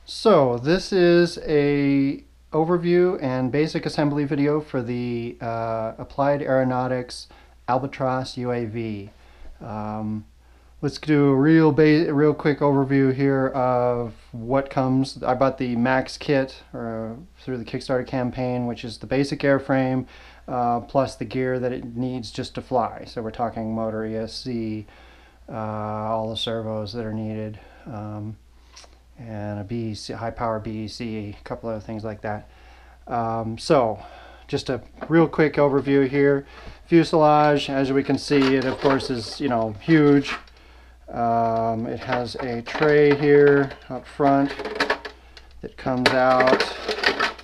So this is a overview and basic assembly video for the Applied Aeronautics Albatross UAV. Let's do a real quick overview here of what comes. I bought the Max kit through the Kickstarter campaign, which is the basic airframe plus the gear that it needs just to fly. So we're talking motor, ESC, all the servos that are needed. And a BEC, high power BEC, a couple of things like that. So just a real quick overview here. Fuselage, as we can see, it of course is huge. It has a tray here up front that comes out.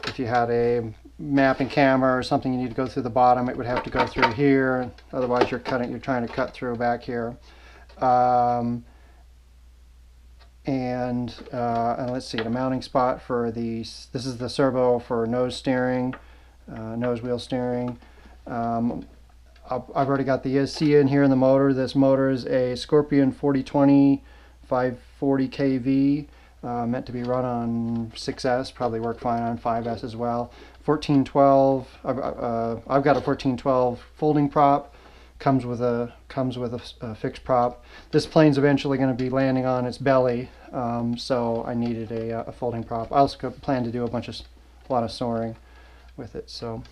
If you had a mapping camera or something you need to go through the bottom, it would have to go through here. Otherwise you're trying to cut through back here. And let's see, the mounting spot for this is the servo for nose steering, nose wheel steering. I've already got the ESC in here in the motor. This motor is a Scorpion 4020 540 kV, meant to be run on 6S, probably work fine on 5S as well. 1412, I've got a 1412 folding prop. Comes with a fixed prop. This plane's eventually going to be landing on its belly, so I needed a folding prop. I also plan to do a lot of soaring with it. So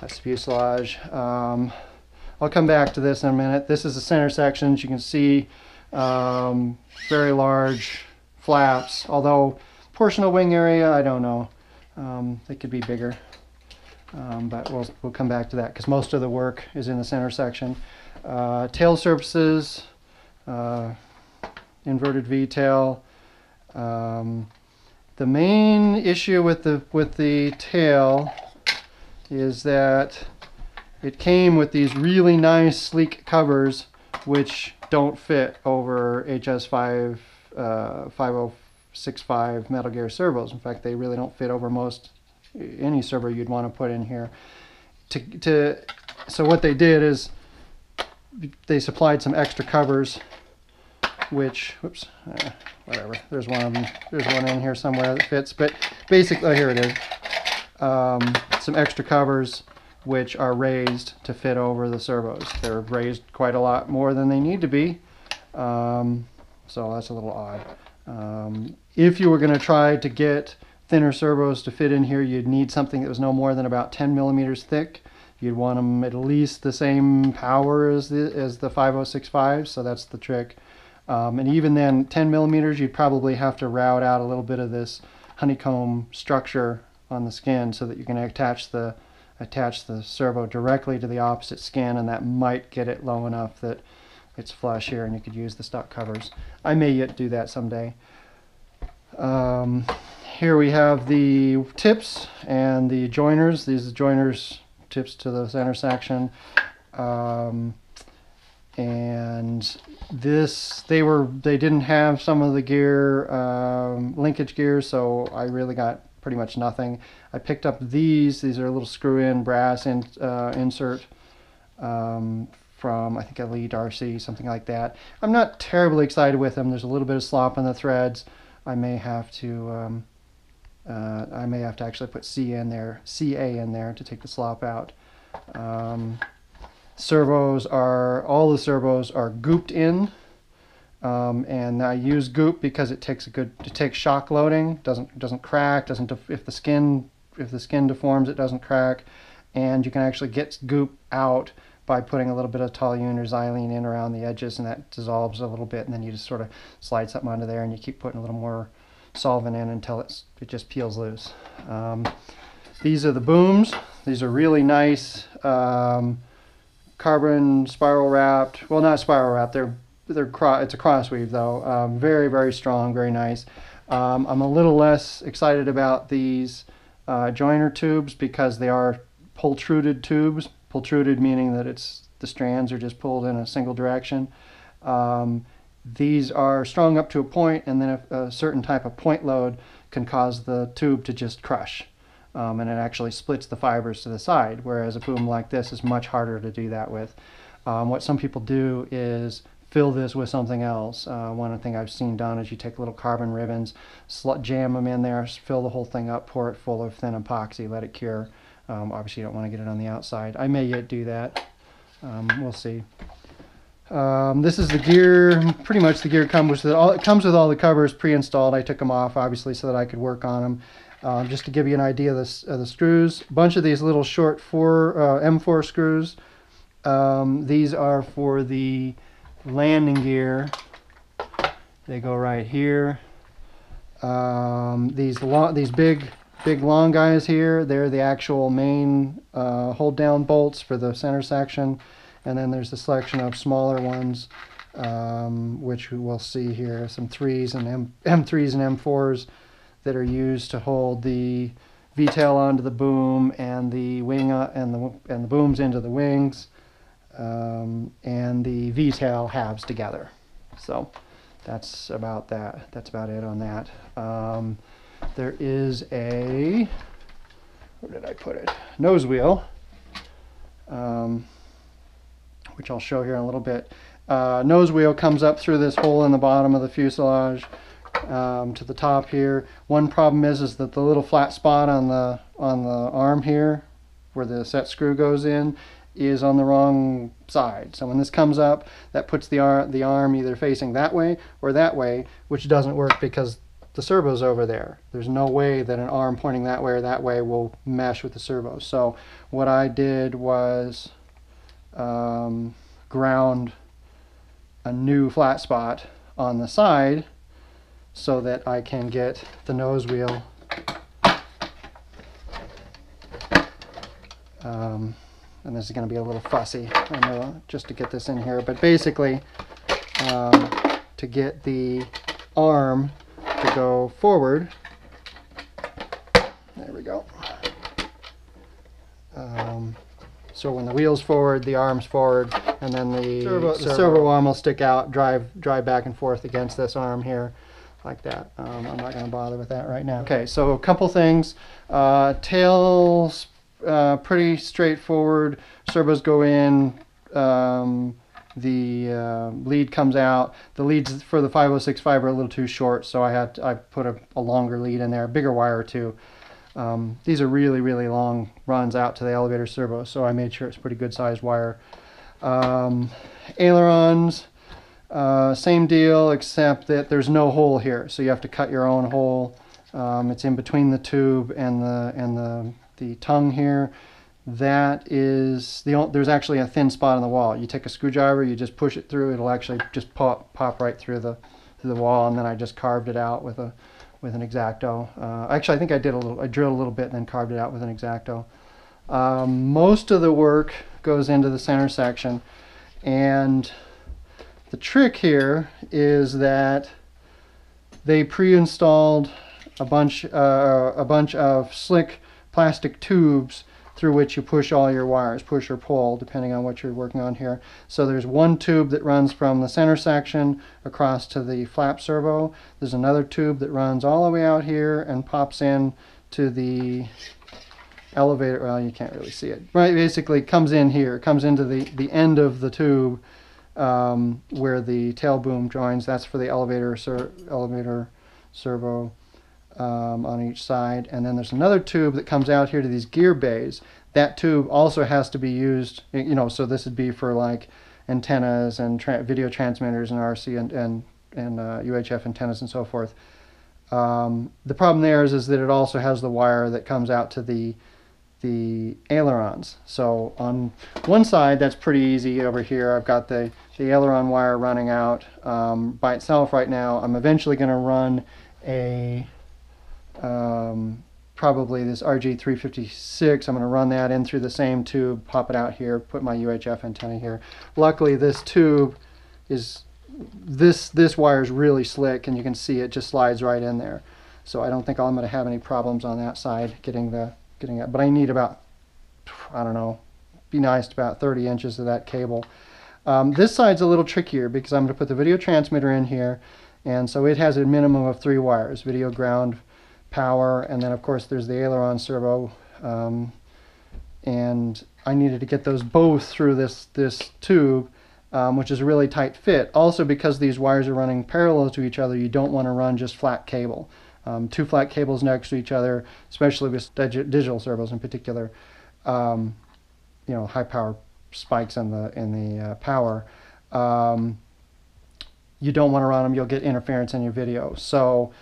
that's the fuselage. I'll come back to this in a minute. This is the center sections. You can see very large flaps. Although portion of wing area, I don't know. They could be bigger. But we'll come back to that because most of the work is in the center section. Tail surfaces, inverted V-tail. The main issue with the tail is that it came with these really nice sleek covers which don't fit over HS5 5065 Metal Gear servos. In fact, they really don't fit over any servo you'd want to put in here. So what they did is they supplied some extra covers, which, whatever. There's one of them. There's one in here somewhere that fits. But basically, here it is. Some extra covers which are raised to fit over the servos. They're raised quite a lot more than they need to be. So that's a little odd. If you were going to try to get thinner servos to fit in here, you'd need something that was no more than about 10 millimeters thick. You'd want them at least the same power as the 5065, so that's the trick. And even then, 10 millimeters, you'd probably have to route out a little bit of this honeycomb structure on the skin so that you can attach the servo directly to the opposite skin, and that might get it low enough that it's flush here and you could use the stock covers. I may yet do that someday. Here we have the tips and the joiners. These are joiners tips to the center section. And they didn't have some of the gear, linkage gear, so I really got pretty much nothing. I picked up these. These are a little screw-in brass insert from, I think, Elite RC, something like that. I'm not terribly excited with them. There's a little bit of slop in the threads. I may have to actually put CA in there to take the slop out. All the servos are gooped in, and I use goop because it takes shock loading. Doesn't crack. If the skin deforms, it doesn't crack, and you can actually get goop out by putting a little bit of toluene or xylene in around the edges, and that dissolves a little bit, and then you just sort of slide something onto there, and you keep putting a little more solvent in until it just peels loose. These are the booms. These are really nice carbon spiral wrapped. Well, not spiral wrapped. It's a cross weave though. Very, very strong. Very nice. I'm a little less excited about these joiner tubes because they are pultruded tubes. Pultruded meaning that the strands are just pulled in a single direction. These are strong up to a point, and then a certain type of point load can cause the tube to just crush. And it actually splits the fibers to the side, whereas a boom like this is much harder to do that with. What some people do is fill this with something else. One thing I've seen done is you take little carbon ribbons, jam them in there, fill the whole thing up, pour it full of thin epoxy, let it cure. Obviously you don't want to get it on the outside. I may yet do that. We'll see. This is the gear. Pretty much the gear comes with all. It comes with all the covers pre-installed. I took them off obviously so that I could work on them. Just to give you an idea of the screws, a bunch of these little short M4 screws. These are for the landing gear. They go right here. These big long guys here, they're the actual main hold down bolts for the center section. And then there's a selection of smaller ones, which we'll see here, some M3s and M4s that are used to hold the V-tail onto the boom and the wing and the booms into the wings, and the V-tail halves together. So that's about that. That's about it on that. There is a, where did I put it? Nose wheel. Which I'll show here in a little bit. Nose wheel comes up through this hole in the bottom of the fuselage to the top here. One problem is that the little flat spot on the arm here, where the set screw goes in, is on the wrong side. So when this comes up, that puts the arm either facing that way or that way, which doesn't work because the servo's over there. There's no way that an arm pointing that way or that way will mesh with the servo. So what I did was ground a new flat spot on the side so that I can get the nose wheel and this is going to be a little fussy, I know, just to get this in here, but basically to get the arm to go forward, there we go. So when the wheel's forward, the arm's forward, and then the servo arm will stick out, drive back and forth against this arm here, like that. I'm not going to bother with that right now. Okay, so a couple things. Tails, pretty straightforward. Servos go in. The lead comes out. The leads for the 506.5 are a little too short, so I put a longer lead in there, a bigger wire too. These are really, really long runs out to the elevator servo, so I made sure it's pretty good sized wire. Ailerons, same deal, except that there's no hole here, so you have to cut your own hole. It's in between the tube and the tongue here. That is there's actually a thin spot on the wall. You take a screwdriver, you just push it through, it'll actually just pop right through the wall, and then I just carved it out with an X-Acto. Actually, I think I drilled a little bit and then carved it out with an X-Acto. Most of the work goes into the center section, and the trick here is that they pre-installed a bunch of slick plastic tubes through which you push all your wires, push or pull, depending on what you're working on here. So there's one tube that runs from the center section across to the flap servo. There's another tube that runs all the way out here and pops in to the elevator. Well, you can't really see it. Right, basically comes in here, comes into the end of the tube where the tail boom joins. That's for the elevator servo. On each side, and then there's another tube that comes out here to these gear bays. That tube also has to be used, so this would be for like antennas and video transmitters and RC and UHF antennas and so forth. The problem there is that it also has the wire that comes out to the ailerons. So on one side, that's pretty easy. Over here I've got the aileron wire running out by itself right now. I'm eventually going to run a probably this RG356. I'm going to run that in through the same tube, pop it out here, put my UHF antenna here. Luckily this tube is, this wire is really slick, and you can see it just slides right in there. So I don't think I'm going to have any problems on that side getting it, but I need about, I don't know, be nice to about 30 inches of that cable. This side's a little trickier because I'm going to put the video transmitter in here, and so it has a minimum of 3 wires, video, ground, power, and then of course there's the aileron servo, and I needed to get those both through this tube, which is a really tight fit. Also, because these wires are running parallel to each other, you don't want to run just flat cable. Two flat cables next to each other, especially with digital servos in particular, high power spikes in the power. You don't want to run them, you'll get interference in your video. So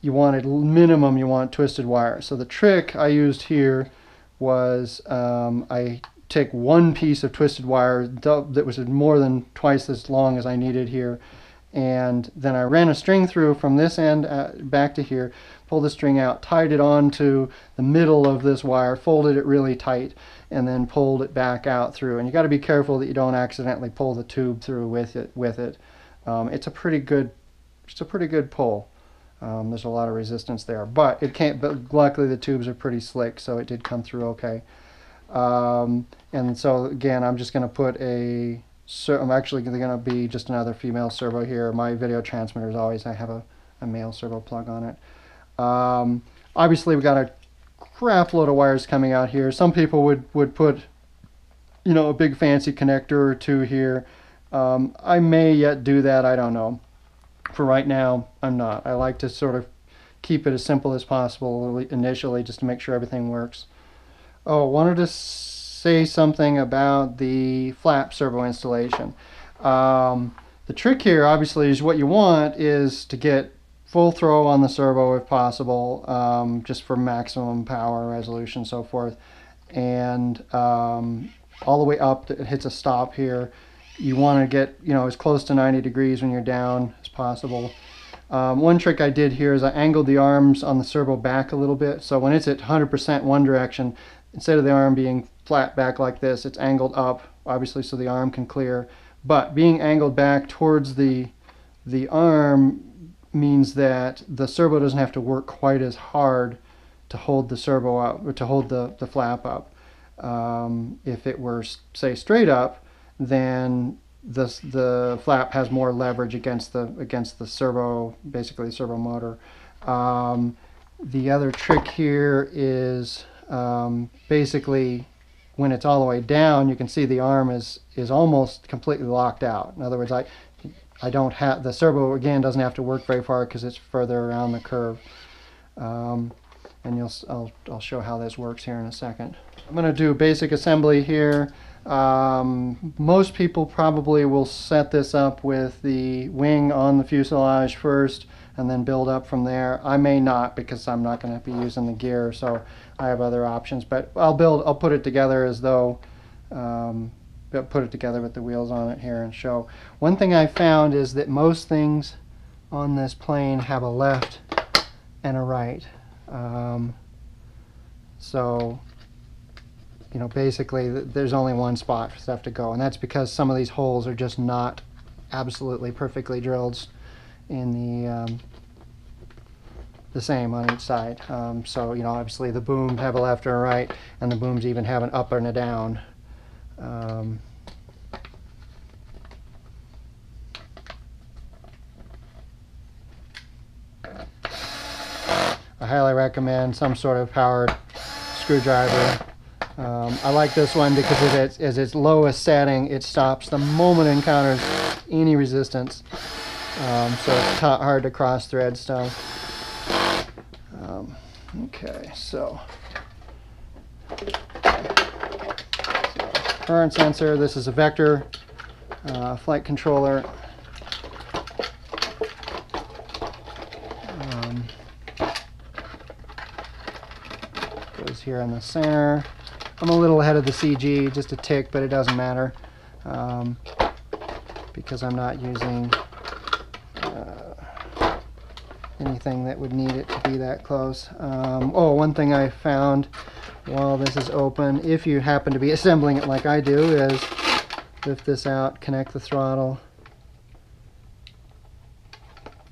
you want minimum, you want twisted wire. So the trick I used here was I take one piece of twisted wire that was more than twice as long as I needed here, and then I ran a string through from this end back to here, pulled the string out, tied it onto the middle of this wire, folded it really tight, and then pulled it back out through. And you got to be careful that you don't accidentally pull the tube through with it. It's a pretty good pull. There's a lot of resistance there, but it can't. But luckily the tubes are pretty slick, so it did come through okay. And so again, I'm just going to put I'm actually going to be just another female servo here. My video transmitters I have a male servo plug on it. Obviously we got a crap load of wires coming out here. Some people would put, a big fancy connector or two here. I may yet do that, I don't know. For right now, I'm not. I like to sort of keep it as simple as possible initially, just to make sure everything works. Oh, wanted to say something about the flap servo installation. The trick here, obviously, is what you want is to get full throw on the servo if possible, just for maximum power, resolution, so forth. And all the way up, it hits a stop here. You want to get, as close to 90 degrees when you're down as possible. One trick I did here is I angled the arms on the servo back a little bit. So when it's at 100% one direction, instead of the arm being flat back like this, it's angled up, obviously, so the arm can clear. But being angled back towards the arm means that the servo doesn't have to work quite as hard to hold the servo up, or to hold the flap up. If it were, say, straight up, then the flap has more leverage against the servo, basically the servo motor. The other trick here is basically when it's all the way down, you can see the arm is almost completely locked out. In other words, I don't have the servo, again, doesn't have to work very far because it's further around the curve. And I'll show how this works here in a second. I'm going to do basic assembly here. Most people probably will set this up with the wing on the fuselage first and then build up from there. I may not, because I'm not going to be using the gear, so I have other options. But I'll put it together as though put it together with the wheels on it here and show. One thing I found is that most things on this plane have a left and a right. So basically there's only one spot for stuff to go, and that's because some of these holes are just not absolutely perfectly drilled in the same on each side. So obviously the booms have a left or a right, and the booms even have an up and a down. I highly recommend some sort of powered screwdriver. I like this one because as its lowest setting, it stops the moment it encounters any resistance. So it's hard to cross thread stuff. Okay, so current sensor. This is a vector flight controller. Goes here in the center. I'm a little ahead of the CG, just a tick, but it doesn't matter because I'm not using anything that would need it to be that close. Oh, one thing I found while this is open, if you happen to be assembling it like I do, is lift this out, connect the throttle.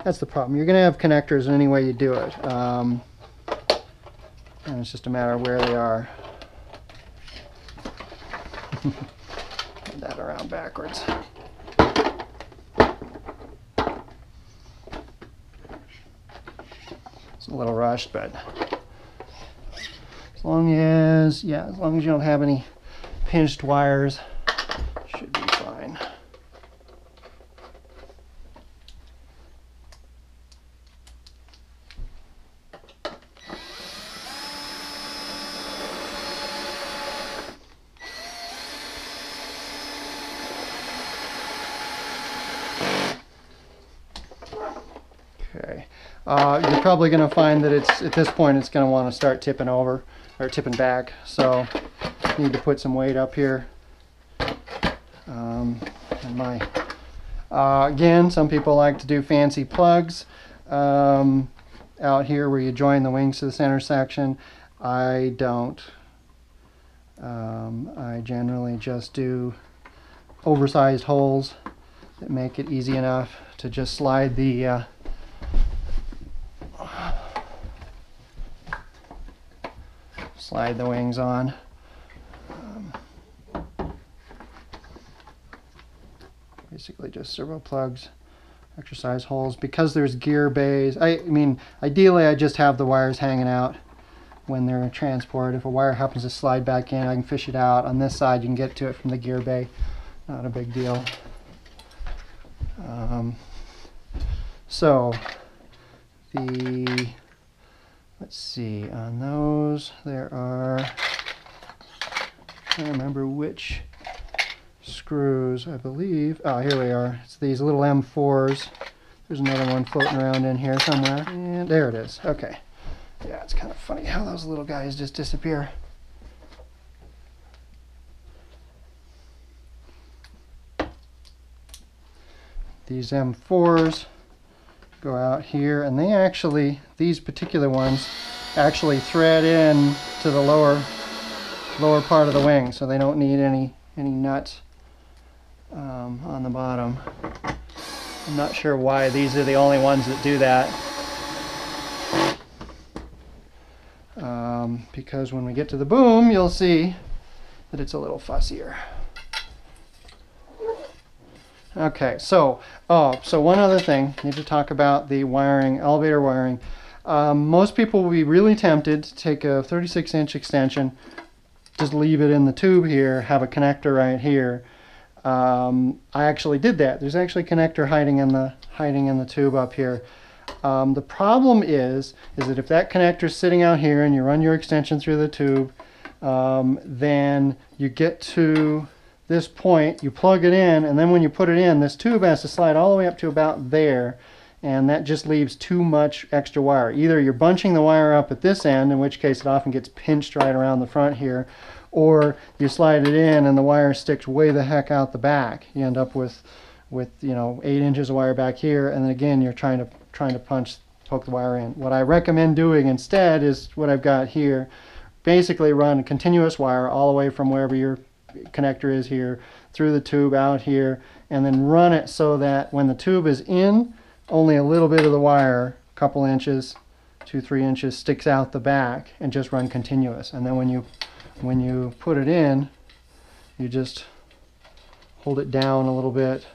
That's the problem. You're going to have connectors in any way you do it. And it's just a matter of where they are. Put that around backwards. It's a little rushed, but as long as you don't have any pinched wires, should be fine. you're probably going to find that it's at this point it's going to want to start tipping over or tipping back. So you need to put some weight up here. Again, some people like to do fancy plugs out here where you join the wings to the center section. I don't. I generally just do oversized holes that make it easy enough to just slide the wings on. Basically just servo plugs, exercise holes. Because there's gear bays, I mean, ideally I just have the wires hanging out when they're transported. If a wire happens to slide back in, I can fish it out. On this side, you can get to it from the gear bay. Not a big deal. So, let's see, on those, there are, I can't remember which screws, I believe. Oh, here we are. It's these little M4s. There's another one floating around in here somewhere. And there it is. Okay. Yeah, it's kind of funny how those little guys just disappear. These M4s go out here, and they actually, these particular ones, actually thread in to the lower part of the wing, so they don't need any nuts on the bottom. I'm not sure why these are the only ones that do that. Because when we get to the boom, you'll see that it's a little fussier. Okay, so one other thing, I need to talk about the wiring, elevator wiring. Most people will be really tempted to take a 36-inch extension, just leave it in the tube here, have a connector right here. I actually did that. There's actually a connector hiding in the tube up here. The problem is that if that connector is sitting out here and you run your extension through the tube, then you get to this point, you plug it in, and then when you put it in, this tube has to slide all the way up to about there, and that just leaves too much extra wire. Either you're bunching the wire up at this end, in which case it often gets pinched right around the front here, or you slide it in and the wire sticks way the heck out the back. You end up with 8 inches of wire back here, and then again you're trying to poke the wire in. What I recommend doing instead is what I've got here. Basically run a continuous wire all the way from wherever your connector is here through the tube out here, and then run it so that when the tube is in, only a little bit of the wire, a couple inches, 2-3 inches, sticks out the back, and just run continuous. And then when you put it in, you just hold it down a little bit,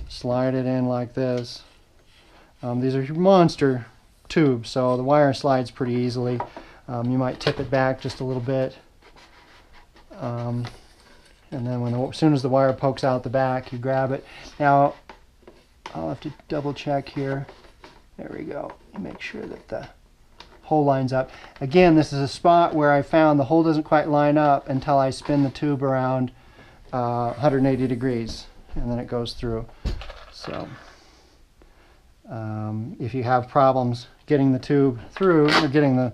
slide it in like this. These are monster tubes, so the wire slides pretty easily. You might tip it back just a little bit. And then as soon as the wire pokes out the back, you grab it. Now, I'll have to double check here. There we go. Make sure that the hole lines up. Again, this is a spot where I found the hole doesn't quite line up until I spin the tube around 180 degrees, and then it goes through. So, if you have problems getting the tube through, or getting the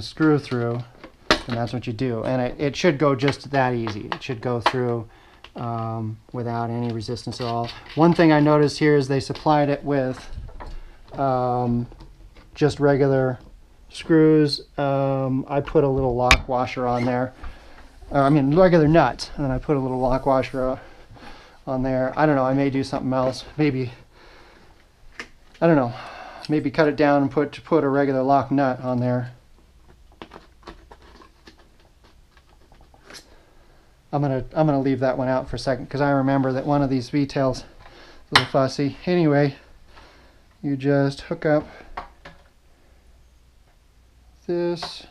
screw through, and that's what you do. And it should go just that easy. It should go through without any resistance at all. One thing I noticed here is they supplied it with just regular screws. I put a little lock washer on there. Regular nuts, and then I put a little lock washer on there. I don't know, I may do something else. Maybe, I don't know, maybe cut it down and put a regular lock nut on there. I'm gonna leave that one out for a second because I remember that one of these V-tails is a little fussy. Anyway, you just hook up this.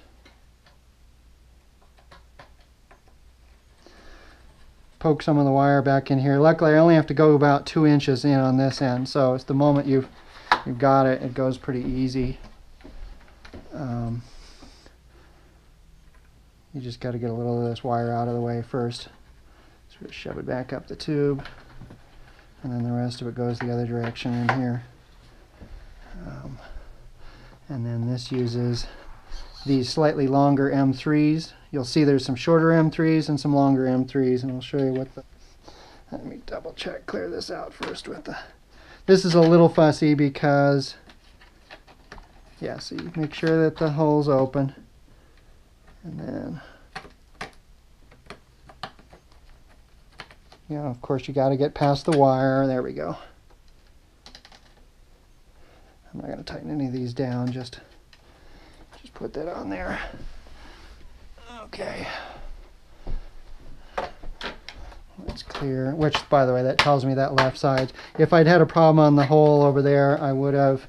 Poke some of the wire back in here. Luckily, I only have to go about 2 inches in on this end, so it's the moment you've got it, it goes pretty easy. You just got to get a little of this wire out of the way first. Sort of shove it back up the tube, and then the rest of it goes the other direction in here. And then this uses these slightly longer M3s. You'll see there's some shorter M3s and some longer M3s, and I'll show you what the... Let me double check, clear this out first with the... This is a little fussy because, yeah, so you make sure that the hole's open, and then, you know, of course you got to get past the wire. There we go. I'm not going to tighten any of these down, just put that on there. Okay. That's clear, which, by the way, that tells me that left side. If I'd had a problem on the hole over there, I would have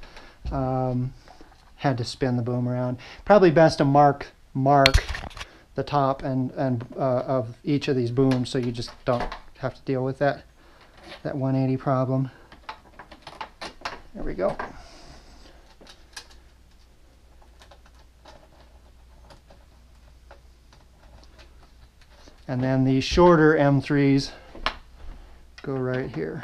had to spin the boom around. Probably best to mark the top and of each of these booms, so you just don't have to deal with that 180 problem. There we go. And then the shorter M3s go right here.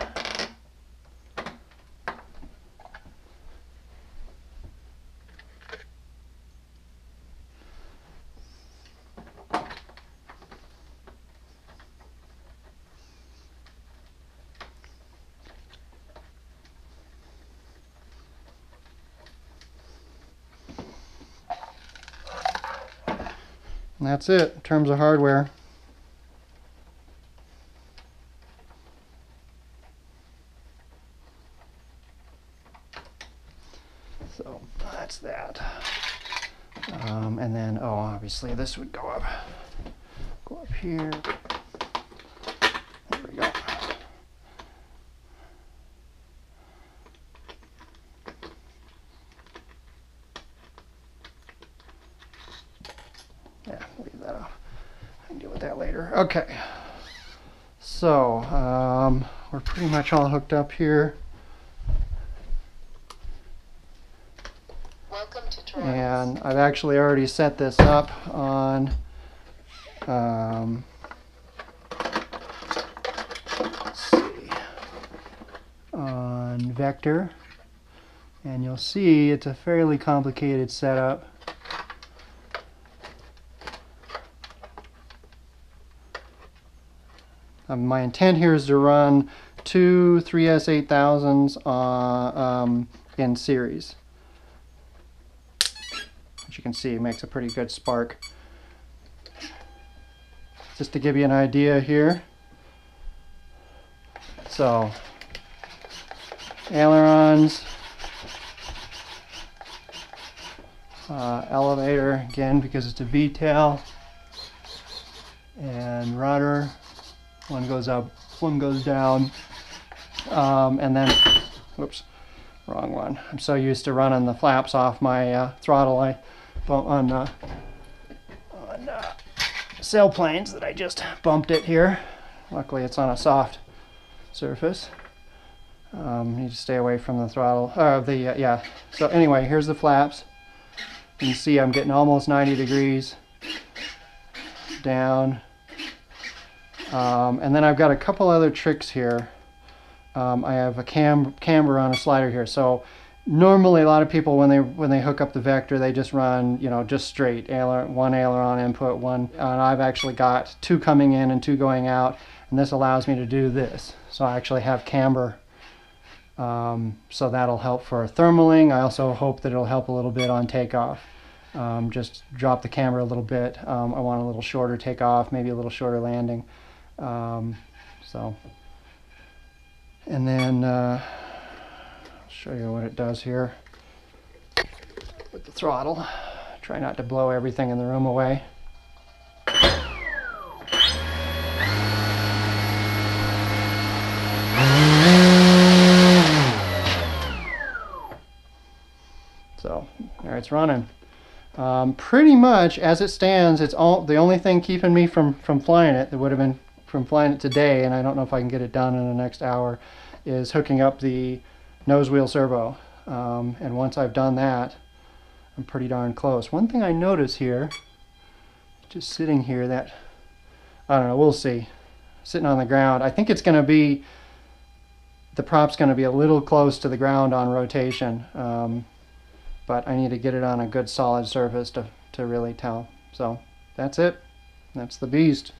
And that's it in terms of hardware. So that's that. And then, oh, obviously this would go up here. There we go. Yeah, leave that off. I can deal with that later. Okay. So we're pretty much all hooked up here. And I've actually already set this up on let's see, on Vector, and you'll see it's a fairly complicated setup. My intent here is to run two 3S8000s in series. You can see it makes a pretty good spark. Just to give you an idea here. So, ailerons, elevator, again because it's a V-tail, and rudder. One goes up, one goes down, and then, whoops, wrong one. I'm so used to running the flaps off my throttle on sailplanes that I just bumped it here. Luckily it's on a soft surface. Need to stay away from the throttle. Yeah. So anyway, here's the flaps. You can see I'm getting almost 90 degrees down. And then I've got a couple other tricks here. I have a camber on a slider here. So normally a lot of people when they hook up the Vector, they just run, you know, just straight one aileron input, one, and I've actually got two coming in and two going out, and this allows me to do this. So I actually have camber, so that'll help for thermaling. I also hope that it'll help a little bit on takeoff. Just drop the camber a little bit. I want a little shorter takeoff, maybe a little shorter landing. So, and then I'll show you what it does here with the throttle. Try not to blow everything in the room away. So there it's running. Pretty much as it stands, it's the only thing keeping me from flying it, that would have been from flying it today, and I don't know if I can get it done in the next hour, is hooking up the Nosewheel Servo. And once I've done that, I'm pretty darn close. One thing I notice here, just sitting here, that, I don't know, we'll see, sitting on the ground, I think it's going to be the prop's going to be a little close to the ground on rotation, but I need to get it on a good solid surface to really tell. So that's it. That's the beast.